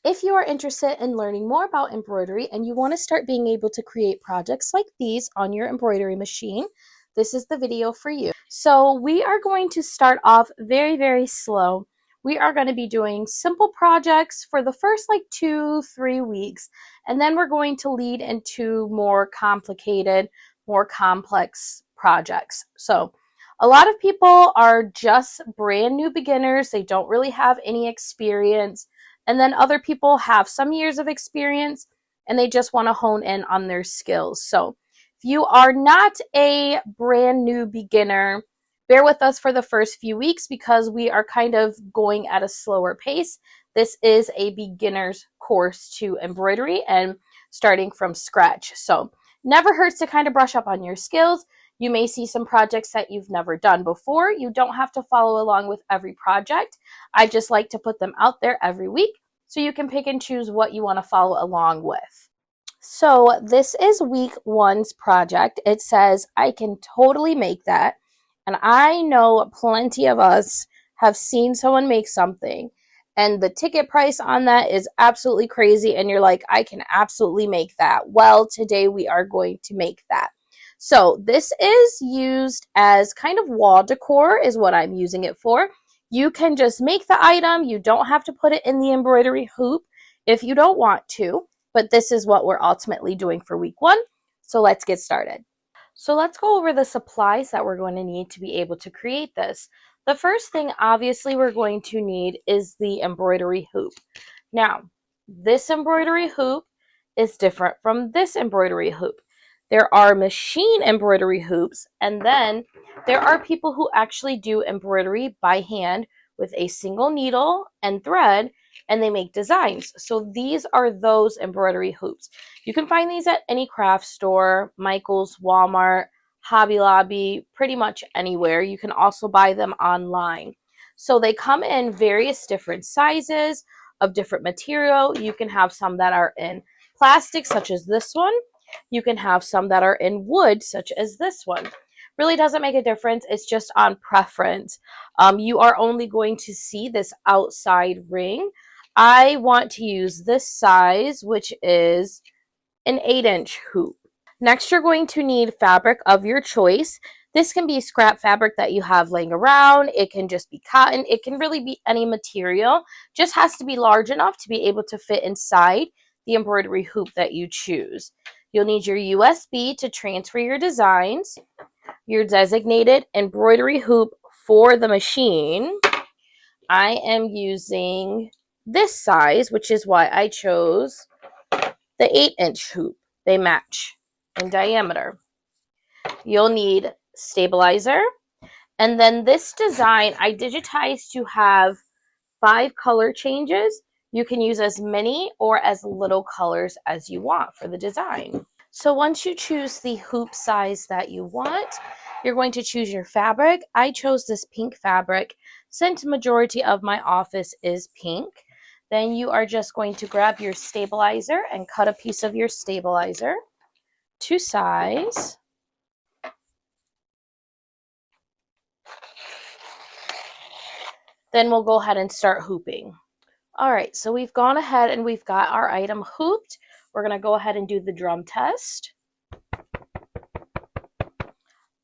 If you are interested in learning more about embroidery and you want to start being able to create projects like these on your embroidery machine, this is the video for you. So we are going to start off very, very slow. We are going to be doing simple projects for the first like 2-3 weeks, and then we're going to lead into more complicated, more complex projects. So a lot of people are just brand new beginners. They don't really have any experience. And then other people have some years of experience and they just want to hone in on their skills. So if you are not a brand new beginner, bear with us for the first few weeks because we are kind of going at a slower pace. This is a beginner's course to embroidery and starting from scratch. So never hurts to kind of brush up on your skills. You may see some projects that you've never done before. You don't have to follow along with every project. I just like to put them out there every week so you can pick and choose what you want to follow along with. So this is week 1's project. It says I can totally make that. And I know plenty of us have seen someone make something and the ticket price on that is absolutely crazy. And you're like, I can absolutely make that. Well, today we are going to make that. So this is used as kind of wall decor is what I'm using it for. You can just make the item. You don't have to put it in the embroidery hoop if you don't want to, but this is what we're ultimately doing for week 1. So let's get started. So let's go over the supplies that we're going to need to be able to create this. The first thing obviously we're going to need is the embroidery hoop. Now, this embroidery hoop is different from this embroidery hoop. There are machine embroidery hoops, and then there are people who actually do embroidery by hand with a single needle and thread, and they make designs. So these are those embroidery hoops. You can find these at any craft store, Michael's, Walmart, Hobby Lobby, pretty much anywhere. You can also buy them online. So they come in various different sizes of different material. You can have some that are in plastic, such as this one. You can have some that are in wood, such as this one. Really doesn't make a difference. It's just on preference. You are only going to see this outside ring. I want to use this size, which is an 8-inch hoop. Next, you're going to need fabric of your choice. This can be scrap fabric that you have laying around. It can just be cotton. It can really be any material. Just has to be large enough to be able to fit inside the embroidery hoop that you choose. You'll need your USB to transfer your designs, your designated embroidery hoop for the machine. I am using this size, which is why I chose the 8-inch hoop. They match in diameter. You'll need stabilizer. And then this design, I digitized to have 5 color changes. You can use as many or as little colors as you want for the design. So once you choose the hoop size that you want, you're going to choose your fabric. I chose this pink fabric since majority of my office is pink. Then you are just going to grab your stabilizer and cut a piece of your stabilizer to size. Then we'll go ahead and start hooping. All right, so we've gone ahead and we've got our item hooped. We're going to go ahead and do the drum test.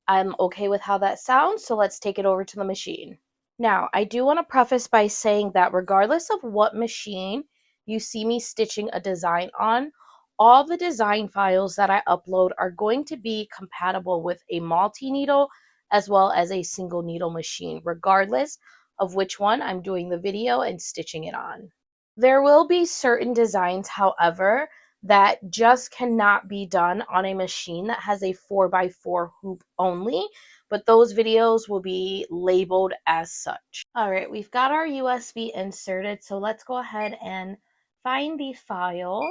I'm okay with how that sounds, so let's take it over to the machine. Now, I do want to preface by saying that regardless of what machine you see me stitching a design on, all the design files that I upload are going to be compatible with a multi-needle as well as a single needle machine, regardless of which one I'm doing the video and stitching it on. There will be certain designs, however, that just cannot be done on a machine that has a 4x4 hoop only, but those videos will be labeled as such. All right, we've got our USB inserted, so let's go ahead and find the file.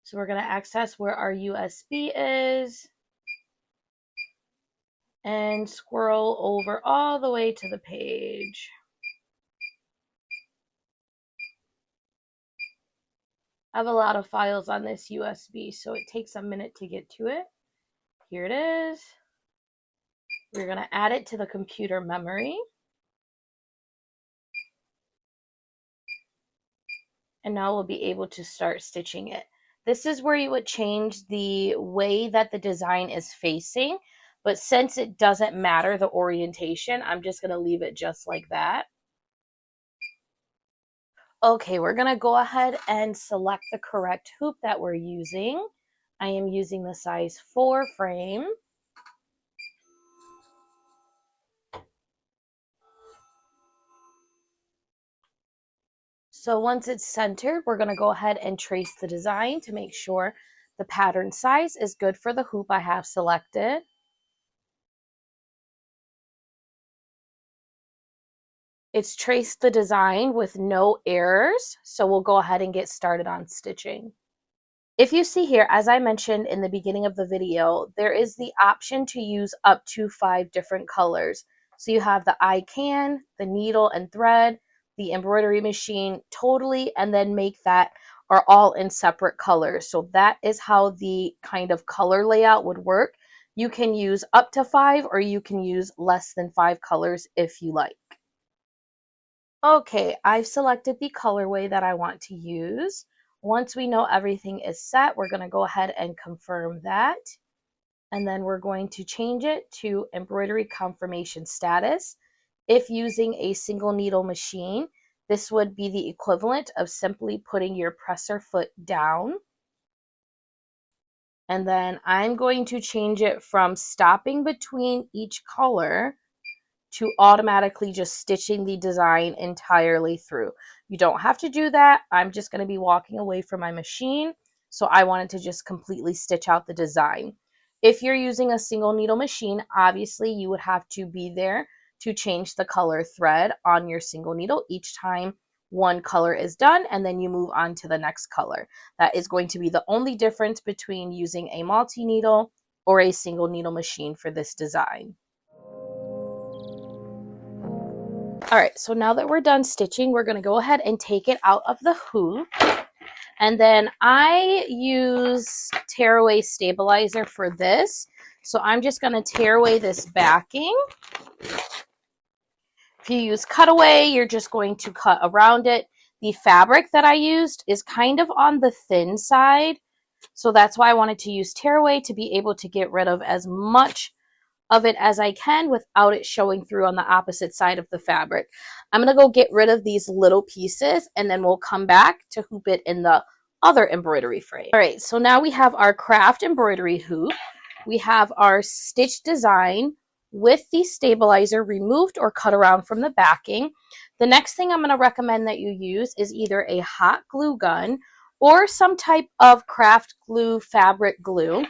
So we're going to access where our USB is and scroll over all the way to the page. I have a lot of files on this USB, so it takes a minute to get to it. Here it is. We're going to add it to the computer memory. And now we'll be able to start stitching it. This is where you would change the way that the design is facing, but since it doesn't matter the orientation, I'm just going to leave it just like that. Okay, we're going to go ahead and select the correct hoop that we're using. I am using the size 4 frame. So once it's centered, we're going to go ahead and trace the design to make sure the pattern size is good for the hoop I have selected. It's traced the design with no errors, so we'll go ahead and get started on stitching. If you see here, as I mentioned in the beginning of the video, there is the option to use up to 5 different colors. So you have the I can, the needle and thread, the embroidery machine totally, and then make that are all in separate colors. So that is how the kind of color layout would work. You can use up to 5 or you can use less than 5 colors if you like. Okay, I've selected the colorway that I want to use. Once we know everything is set, we're going to go ahead and confirm that. And then we're going to change it to embroidery confirmation status. If using a single needle machine, this would be the equivalent of simply putting your presser foot down. And then I'm going to change it from stopping between each color to automatically just stitching the design entirely through. You don't have to do that. I'm just going to be walking away from my machine, so I wanted to just completely stitch out the design. If you're using a single needle machine, obviously you would have to be there to change the color thread on your single needle each time one color is done, and then you move on to the next color. That is going to be the only difference between using a multi-needle or a single needle machine for this design. All right, so now that we're done stitching, we're going to go ahead and take it out of the hoop. And then I use tearaway stabilizer for this. So I'm just going to tear away this backing. If you use cutaway, you're just going to cut around it. The fabric that I used is kind of on the thin side. So that's why I wanted to use tearaway to be able to get rid of as much of it as I can without it showing through on the opposite side of the fabric. I'm going to go get rid of these little pieces and then we'll come back to hoop it in the other embroidery frame. All right, so now we have our craft embroidery hoop. We have our stitch design with the stabilizer removed or cut around from the backing. The next thing I'm going to recommend that you use is either a hot glue gun or some type of craft glue fabric glue,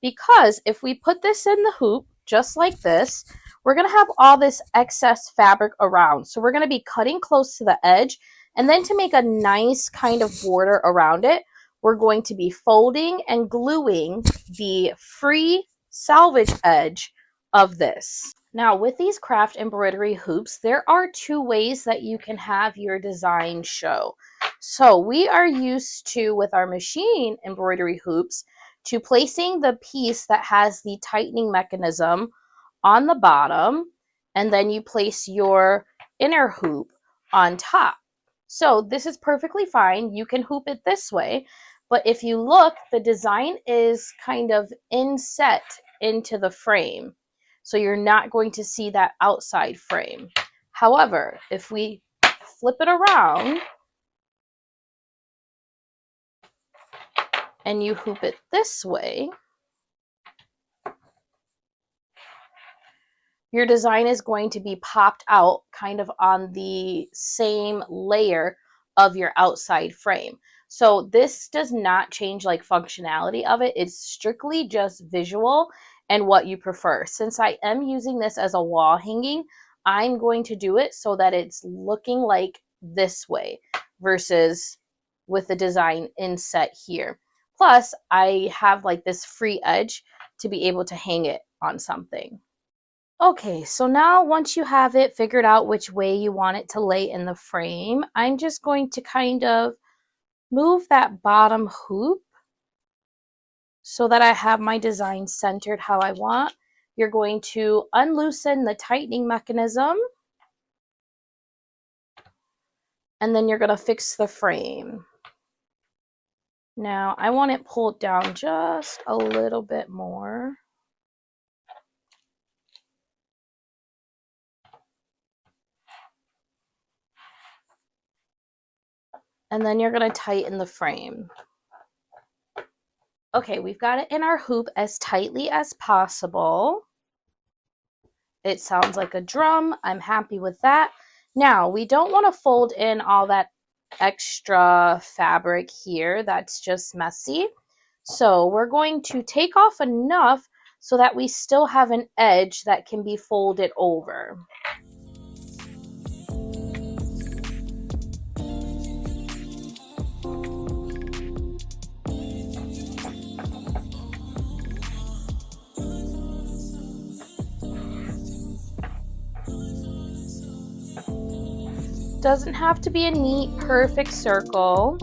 because if we put this in the hoop, just like this, we're going to have all this excess fabric around. So we're going to be cutting close to the edge, and then to make a nice kind of border around it, we're going to be folding and gluing the free salvage edge of this. Now with these craft embroidery hoops, there are 2 ways that you can have your design show. So we are used to, with our machine embroidery hoops, to placing the piece that has the tightening mechanism on the bottom, and then you place your inner hoop on top. So this is perfectly fine. You can hoop it this way, but if you look, the design is kind of inset into the frame. So you're not going to see that outside frame. However, if we flip it around and you hoop it this way, your design is going to be popped out kind of on the same layer of your outside frame. So this does not change like functionality of it. It's strictly just visual and what you prefer. Since I am using this as a wall hanging, I'm going to do it so that it's looking like this way versus with the design inset here. Plus, I have like this free edge to be able to hang it on something. Okay, so now once you have it figured out which way you want it to lay in the frame, I'm just going to kind of move that bottom hoop so that I have my design centered how I want. You're going to unloosen the tightening mechanism, and then you're going to fix the frame. Now I want it pulled down just a little bit more. And then you're going to tighten the frame. Okay, we've got it in our hoop as tightly as possible. It sounds like a drum. I'm happy with that. Now, we don't want to fold in all that extra fabric here. That's just messy. So we're going to take off enough so that we still have an edge that can be folded over. Doesn't have to be a neat, perfect circle.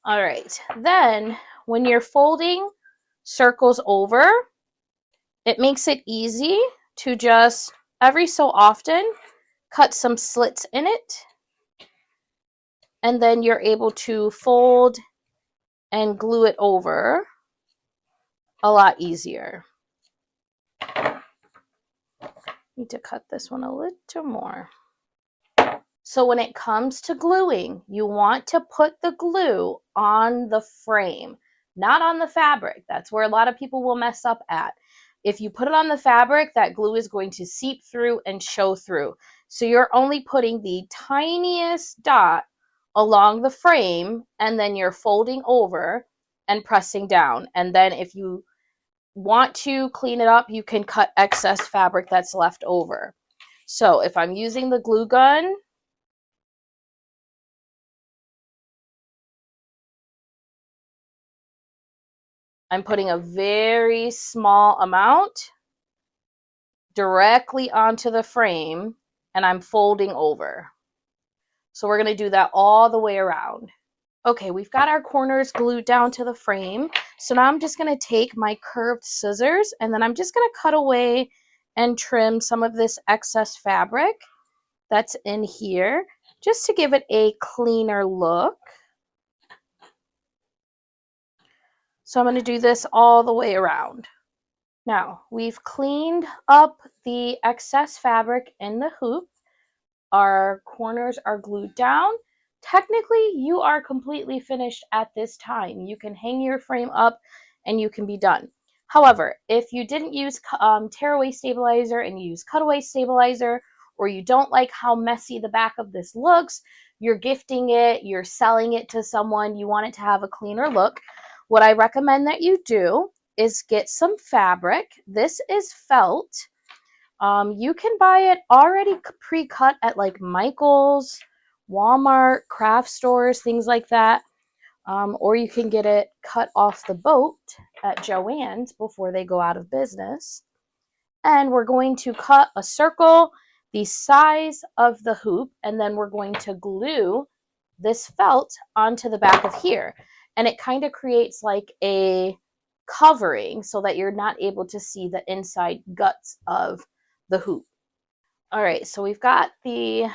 All right, then when you're folding circles over, it makes it easy to just every so often cut some slits in it, and then you're able to fold and glue it over a lot easier. Need to cut this one a little more. So when it comes to gluing, you want to put the glue on the frame, not on the fabric. That's where a lot of people will mess up at. If you put it on the fabric, that glue is going to seep through and show through. So you're only putting the tiniest dot along the frame, and then you're folding over and pressing down. And then if you want to clean it up, you can cut excess fabric that's left over. So if I'm using the glue gun, I'm putting a very small amount directly onto the frame, and I'm folding over. So we're going to do that all the way around. Okay, we've got our corners glued down to the frame. So now I'm just going to take my curved scissors, and then I'm just going to cut away and trim some of this excess fabric that's in here, just to give it a cleaner look. So I'm going to do this all the way around. Now, we've cleaned up the excess fabric in the hoop. Our corners are glued down. Technically, you are completely finished at this time. You can hang your frame up and you can be done. However, if you didn't use tearaway stabilizer and you use cutaway stabilizer, or you don't like how messy the back of this looks, you're gifting it, you're selling it to someone, you want it to have a cleaner look, what I recommend that you do is get some fabric. This is felt. You can buy it already pre-cut at like Michael's, Walmart, craft stores, things like that. Or you can get it cut off the boat at Joann's before they go out of business. And we're going to cut a circle the size of the hoop, and then we're going to glue this felt onto the back of here. And it kind of creates like a covering so that you're not able to see the inside guts of the hoop. All right, so we've got the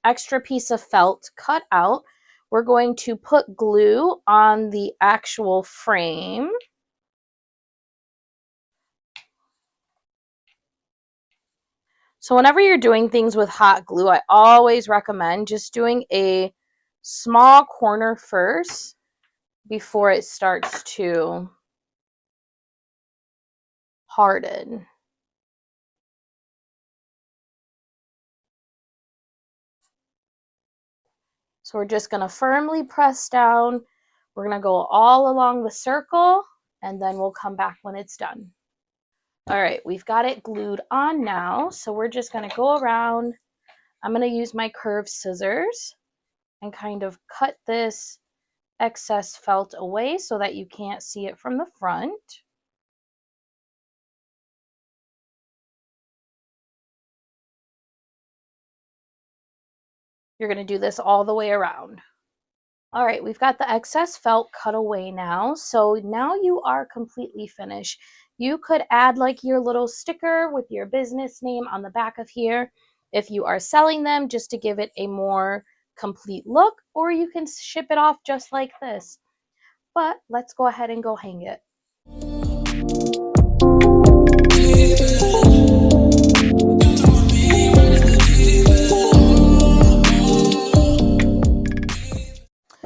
extra piece of felt cut out. We're going to put glue on the actual frame. So whenever you're doing things with hot glue, I always recommend just doing a small corner first before it starts to harden. So we're just going to firmly press down. We're going to go all along the circle, and then we'll come back when it's done. All right, we've got it glued on now, so we're just going to go around. I'm going to use my curved scissors and kind of cut this excess felt away so that you can't see it from the front. You're going to do this all the way around. All right, we've got the excess felt cut away now. So now you are completely finished. You could add like your little sticker with your business name on the back of here. if you are selling them just to give it a more complete look, or you can ship it off just like this. But let's go ahead and go hang it.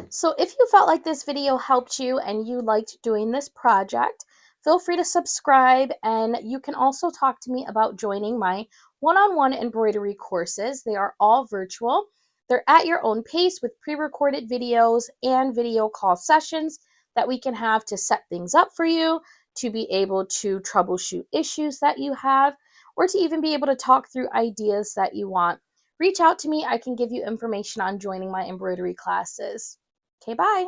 So if you felt like this video helped you and you liked doing this project, feel free to subscribe, and you can also talk to me about joining my one-on-one embroidery courses. They are all virtual. They're at your own pace with pre-recorded videos and video call sessions that we can have to set things up for you, to be able to troubleshoot issues that you have, or to even be able to talk through ideas that you want. Reach out to me. I can give you information on joining my embroidery classes. Okay, bye.